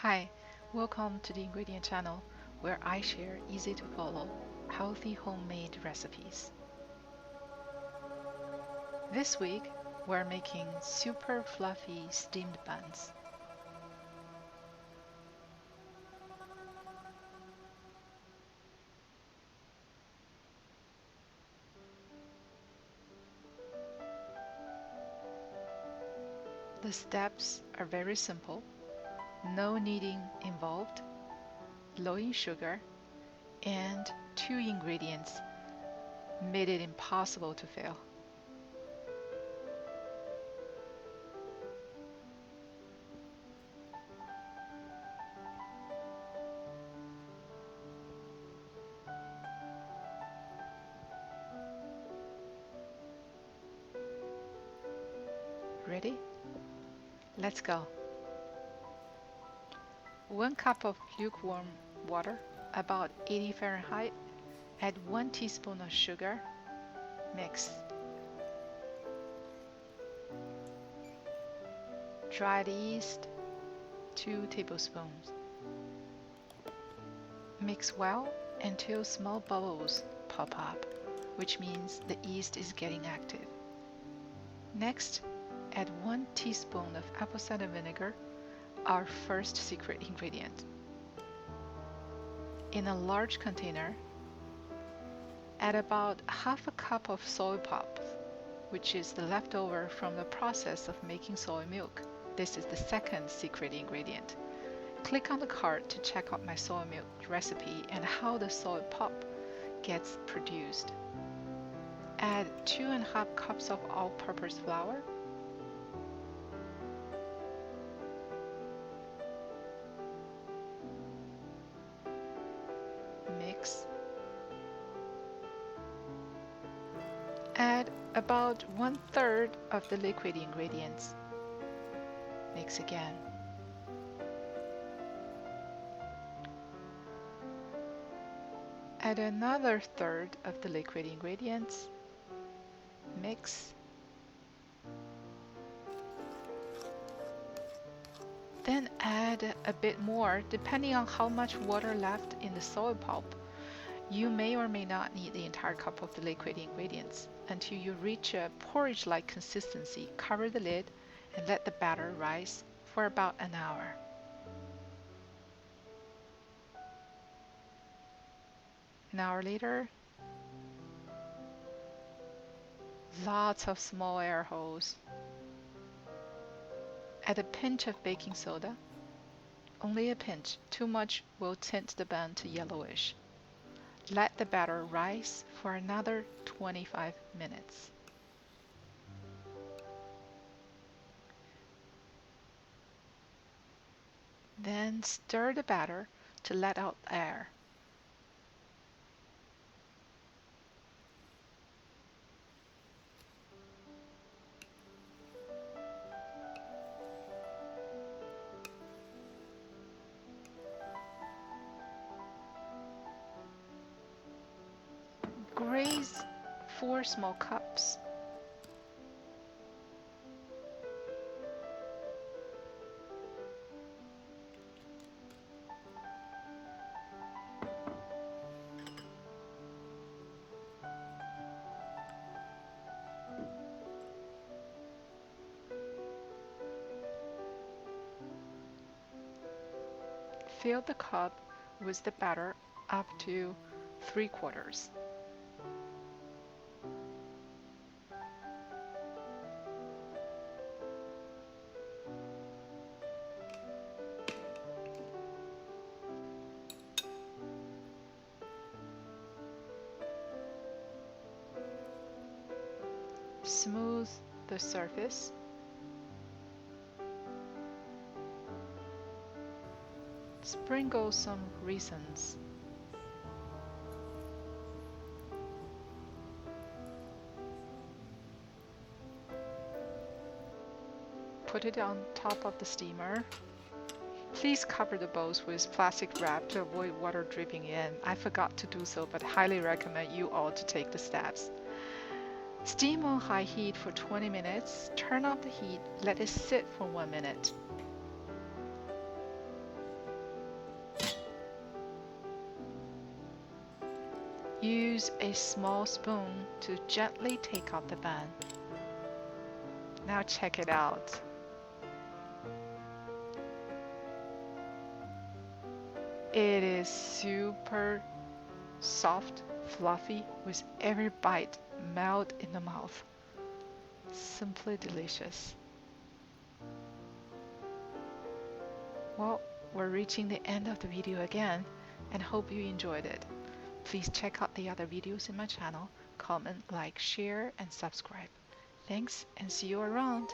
Hi, welcome to the Ingredient Channel, where I share easy to follow, healthy homemade recipes. This week, we're making super fluffy steamed buns. The steps are very simple, no kneading involved, low in sugar, and two ingredients made it impossible to fail. Ready? Let's go. 1 cup of lukewarm water, about 80 Fahrenheit. Add 1 teaspoon of sugar. Mix. Dried yeast, 2 tablespoons. Mix well until small bubbles pop up, which means the yeast is getting active. Next, add 1 teaspoon of apple cider vinegar, our first secret ingredient. In a large container, add about half a cup of soy pulp, which is the leftover from the process of making soy milk. This is the second secret ingredient. Click on the card to check out my soy milk recipe and how the soy pulp gets produced. Add 2.5 cups of all-purpose flour. Mix. Add about 1/3 of the liquid ingredients. Mix again. Add another third of the liquid ingredients. Mix. Then add a bit more depending on how much water left in the soy pulp. You may or may not need the entire cup of the liquid ingredients. Until you reach a porridge-like consistency, cover the lid and let the batter rise for about an hour. An hour later, lots of small air holes. Add a pinch of baking soda. Only a pinch, too much will tint the bun to yellowish. Let the batter rise for another 25 minutes. Then stir the batter to let out air. Graze 4 small cups. Fill the cup with the batter up to 3/4. Smooth the surface. Sprinkle some raisins. Put it on top of the steamer. Please cover the bowls with plastic wrap to avoid water dripping in. I forgot to do so, but highly recommend you all to take the steps. Steam on high heat for 20 minutes. Turn off the heat. Let it sit for 1 minute. Use a small spoon to gently take out the bun. Now check it out. It is super soft, fluffy, with every bite melt in the mouth. Simply delicious. Well, we're reaching the end of the video again, and hope you enjoyed it. Please check out the other videos in my channel, comment, like, share, and subscribe. Thanks, and see you around.